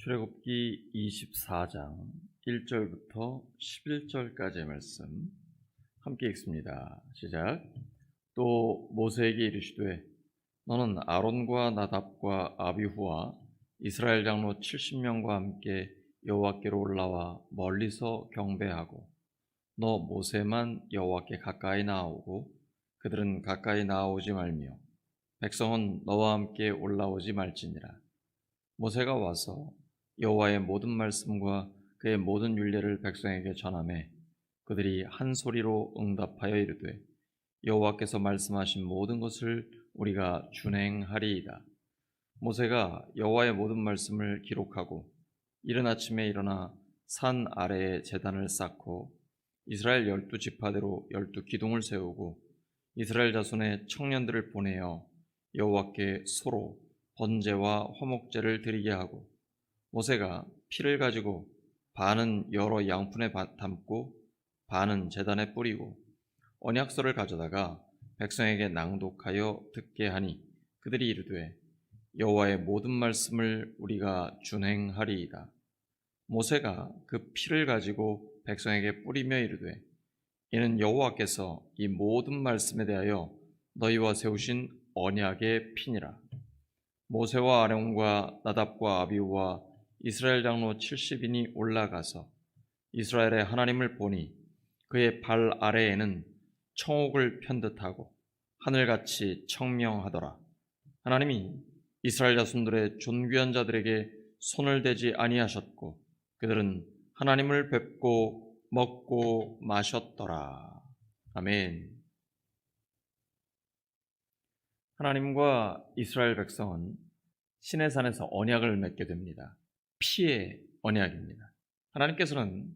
출애굽기 24장 1절부터 11절까지의 말씀 함께 읽습니다. 시작. 또 모세에게 이르시되 너는 아론과 나답과 아비후와 이스라엘 장로 70명과 함께 여호와께로 올라와 멀리서 경배하고 너 모세만 여호와께 가까이 나아오고 그들은 가까이 나아오지 말며 백성은 너와 함께 올라오지 말지니라. 모세가 와서 여호와의 모든 말씀과 그의 모든 율례를 백성에게 전하매 그들이 한 소리로 응답하여 이르되 여호와께서 말씀하신 모든 것을 우리가 준행하리이다. 모세가 여호와의 모든 말씀을 기록하고 이른 아침에 일어나 산 아래에 제단을 쌓고 이스라엘 12지파대로 12기둥을 세우고 이스라엘 자손의 청년들을 보내어 여호와께 소로 번제와 화목제를 드리게 하고 모세가 피를 가지고 반은 여러 양푼에 담고 반은 제단에 뿌리고 언약서를 가져다가 백성에게 낭독하여 듣게 하니 그들이 이르되 여호와의 모든 말씀을 우리가 준행하리이다. 모세가 그 피를 가지고 백성에게 뿌리며 이르되 이는 여호와께서 이 모든 말씀에 대하여 너희와 세우신 언약의 피니라. 모세와 아론과 나답과 아비후와 이스라엘 장로 70인이 올라가서 이스라엘의 하나님을 보니 그의 발 아래에는 청옥을 편듯하고 하늘같이 청명하더라. 하나님이 이스라엘 자손들의 존귀한 자들에게 손을 대지 아니하셨고 그들은 하나님을 뵙고 먹고 마셨더라. 아멘. 하나님과 이스라엘 백성은 시내산에서 언약을 맺게 됩니다. 피의 언약입니다. 하나님께서는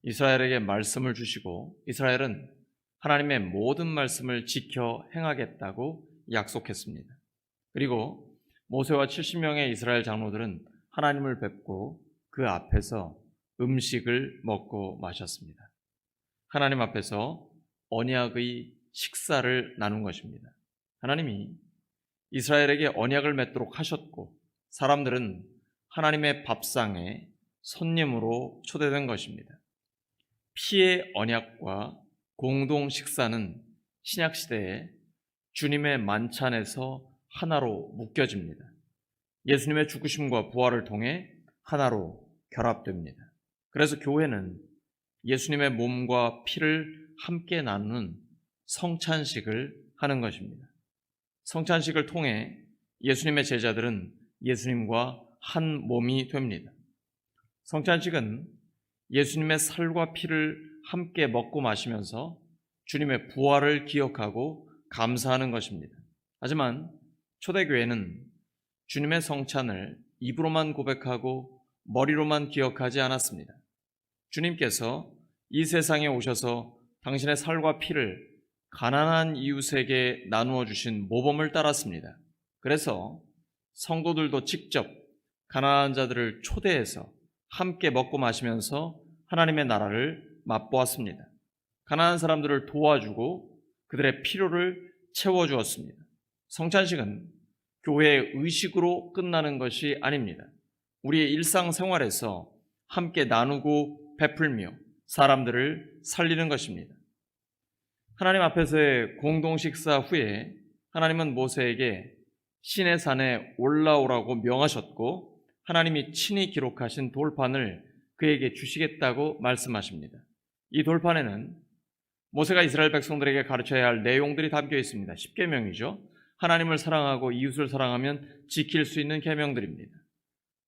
이스라엘에게 말씀을 주시고 이스라엘은 하나님의 모든 말씀을 지켜 행하겠다고 약속했습니다. 그리고 모세와 70명의 이스라엘 장로들은 하나님을 뵙고 그 앞에서 음식을 먹고 마셨습니다. 하나님 앞에서 언약의 식사를 나눈 것입니다. 하나님이 이스라엘에게 언약을 맺도록 하셨고 사람들은 하나님의 밥상에 손님으로 초대된 것입니다. 피의 언약과 공동 식사는 신약시대에 주님의 만찬에서 하나로 묶여집니다. 예수님의 죽으심과 부활을 통해 하나로 결합됩니다. 그래서 교회는 예수님의 몸과 피를 함께 나누는 성찬식을 하는 것입니다. 성찬식을 통해 예수님의 제자들은 예수님과 한 몸이 됩니다. 성찬식은 예수님의 살과 피를 함께 먹고 마시면서 주님의 부활을 기억하고 감사하는 것입니다. 하지만 초대교회는 주님의 성찬을 입으로만 고백하고 머리로만 기억하지 않았습니다. 주님께서 이 세상에 오셔서 당신의 살과 피를 가난한 이웃에게 나누어 주신 모범을 따랐습니다. 그래서 성도들도 직접 가난한 자들을 초대해서 함께 먹고 마시면서 하나님의 나라를 맛보았습니다. 가난한 사람들을 도와주고 그들의 필요를 채워주었습니다. 성찬식은 교회의 의식으로 끝나는 것이 아닙니다. 우리의 일상생활에서 함께 나누고 베풀며 사람들을 살리는 것입니다. 하나님 앞에서의 공동식사 후에 하나님은 모세에게 시내산에 올라오라고 명하셨고 하나님이 친히 기록하신 돌판을 그에게 주시겠다고 말씀하십니다. 이 돌판에는 모세가 이스라엘 백성들에게 가르쳐야 할 내용들이 담겨 있습니다. 10계명이죠. 하나님을 사랑하고 이웃을 사랑하면 지킬 수 있는 계명들입니다.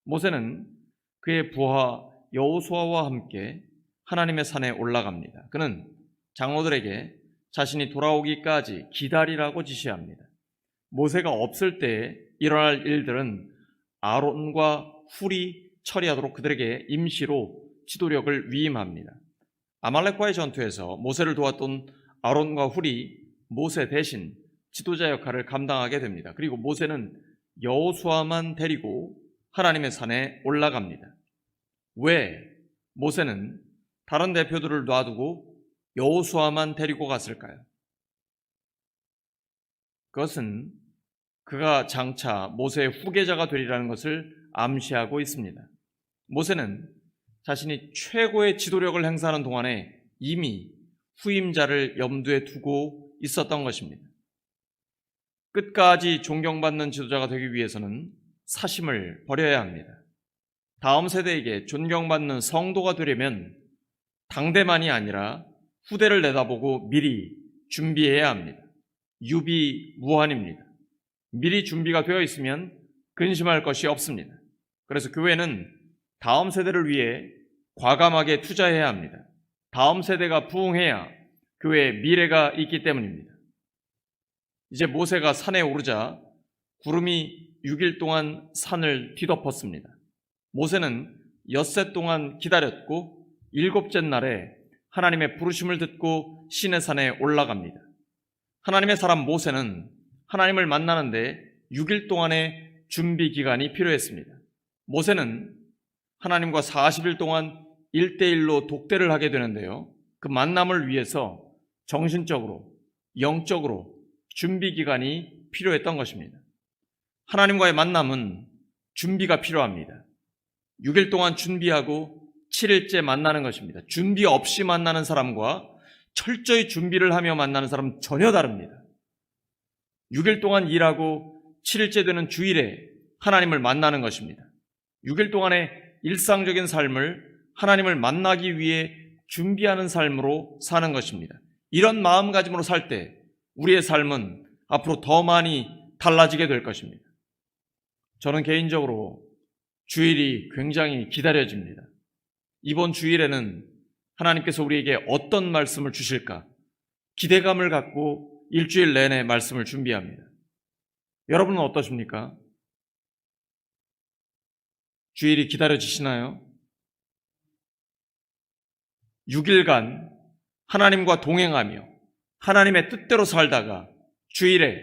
모세는 그의 부하 여호수아와 함께 하나님의 산에 올라갑니다. 그는 장로들에게 자신이 돌아오기까지 기다리라고 지시합니다. 모세가 없을 때 일어날 일들은 아론과 훌이 처리하도록 그들에게 임시로 지도력을 위임합니다. 아말렉과의 전투에서 모세를 도왔던 아론과 훌이 모세 대신 지도자 역할을 감당하게 됩니다. 그리고 모세는 여호수아만 데리고 하나님의 산에 올라갑니다. 왜 모세는 다른 대표들을 놔두고 여호수아만 데리고 갔을까요? 그것은 그가 장차 모세의 후계자가 되리라는 것을 암시하고 있습니다. 모세는 자신이 최고의 지도력을 행사하는 동안에 이미 후임자를 염두에 두고 있었던 것입니다. 끝까지 존경받는 지도자가 되기 위해서는 사심을 버려야 합니다. 다음 세대에게 존경받는 성도가 되려면 당대만이 아니라 후대를 내다보고 미리 준비해야 합니다. 유비무환입니다. 미리 준비가 되어 있으면 근심할 것이 없습니다. 그래서 교회는 다음 세대를 위해 과감하게 투자해야 합니다. 다음 세대가 부흥해야 교회의 미래가 있기 때문입니다. 이제 모세가 산에 오르자 구름이 6일 동안 산을 뒤덮었습니다. 모세는 엿새 동안 기다렸고 7째 날에 하나님의 부르심을 듣고 시내산에 올라갑니다. 하나님의 사람 모세는 하나님을 만나는데 6일 동안의 준비 기간이 필요했습니다. 모세는 하나님과 40일 동안 1대1로 독대를 하게 되는데요. 그 만남을 위해서 정신적으로, 영적으로 준비 기간이 필요했던 것입니다. 하나님과의 만남은 준비가 필요합니다. 6일 동안 준비하고 7일째 만나는 것입니다. 준비 없이 만나는 사람과 철저히 준비를 하며 만나는 사람은 전혀 다릅니다. 6일 동안 일하고 7일째 되는 주일에 하나님을 만나는 것입니다. 6일 동안의 일상적인 삶을 하나님을 만나기 위해 준비하는 삶으로 사는 것입니다. 이런 마음가짐으로 살 때 우리의 삶은 앞으로 더 많이 달라지게 될 것입니다. 저는 개인적으로 주일이 굉장히 기다려집니다. 이번 주일에는 하나님께서 우리에게 어떤 말씀을 주실까 기대감을 갖고 일주일 내내 말씀을 준비합니다. 여러분은 어떠십니까? 주일이 기다려지시나요? 6일간 하나님과 동행하며 하나님의 뜻대로 살다가 주일에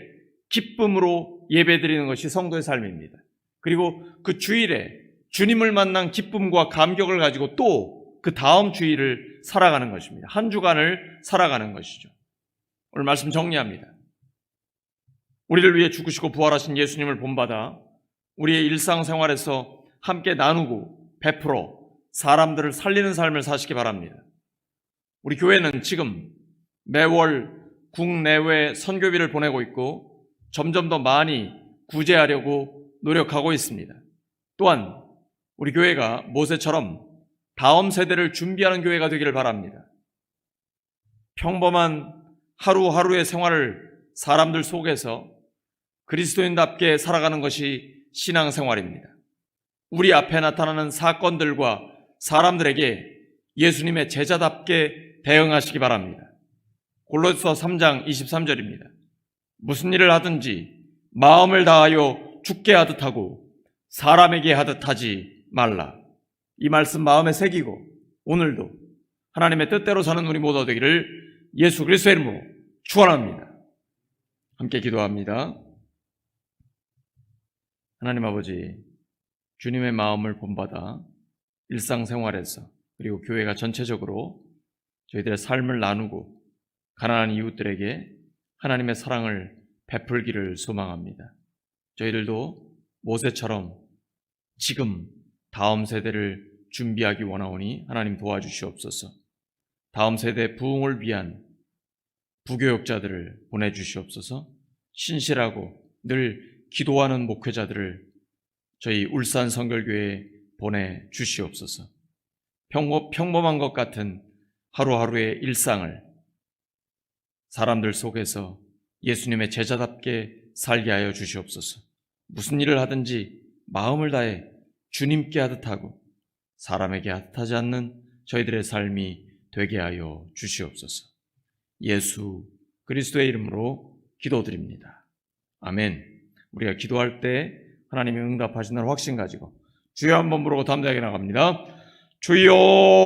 기쁨으로 예배드리는 것이 성도의 삶입니다. 그리고 그 주일에 주님을 만난 기쁨과 감격을 가지고 또 그 다음 주일을 살아가는 것입니다. 한 주간을 살아가는 것이죠. 오늘 말씀 정리합니다. 우리를 위해 죽으시고 부활하신 예수님을 본받아 우리의 일상생활에서 함께 나누고 베풀어 사람들을 살리는 삶을 사시기 바랍니다. 우리 교회는 지금 매월 국내외 선교비를 보내고 있고 점점 더 많이 구제하려고 노력하고 있습니다. 또한 우리 교회가 모세처럼 다음 세대를 준비하는 교회가 되기를 바랍니다. 평범한 하루하루의 생활을 사람들 속에서 그리스도인답게 살아가는 것이 신앙생활입니다. 우리 앞에 나타나는 사건들과 사람들에게 예수님의 제자답게 대응하시기 바랍니다. 골로새 3장 23절입니다. 무슨 일을 하든지 마음을 다하여 주께 하듯 하고 사람에게 하듯 하지 말라. 이 말씀 마음에 새기고 오늘도 하나님의 뜻대로 사는 우리 모두 되기를 예수 그리스도의 이름으로 축원합니다. 함께 기도합니다. 하나님 아버지, 주님의 마음을 본받아 일상생활에서 그리고 교회가 전체적으로 저희들의 삶을 나누고 가난한 이웃들에게 하나님의 사랑을 베풀기를 소망합니다. 저희들도 모세처럼 지금 다음 세대를 준비하기 원하오니 하나님 도와주시옵소서. 다음 세대 부흥을 위한 부교육자들을 보내주시옵소서. 신실하고 늘 기도하는 목회자들을 저희 울산 성결교회에 보내주시옵소서. 평범한 것 같은 하루하루의 일상을 사람들 속에서 예수님의 제자답게 살게 하여 주시옵소서. 무슨 일을 하든지 마음을 다해 주님께 하듯 하고 사람에게 하듯 하지 않는 저희들의 삶이 되게 하여 주시옵소서. 예수 그리스도의 이름으로 기도드립니다. 아멘. 우리가 기도할 때 하나님이 응답하신다는 확신 가지고 주여 한번 부르고 담대하게 나갑니다. 주여.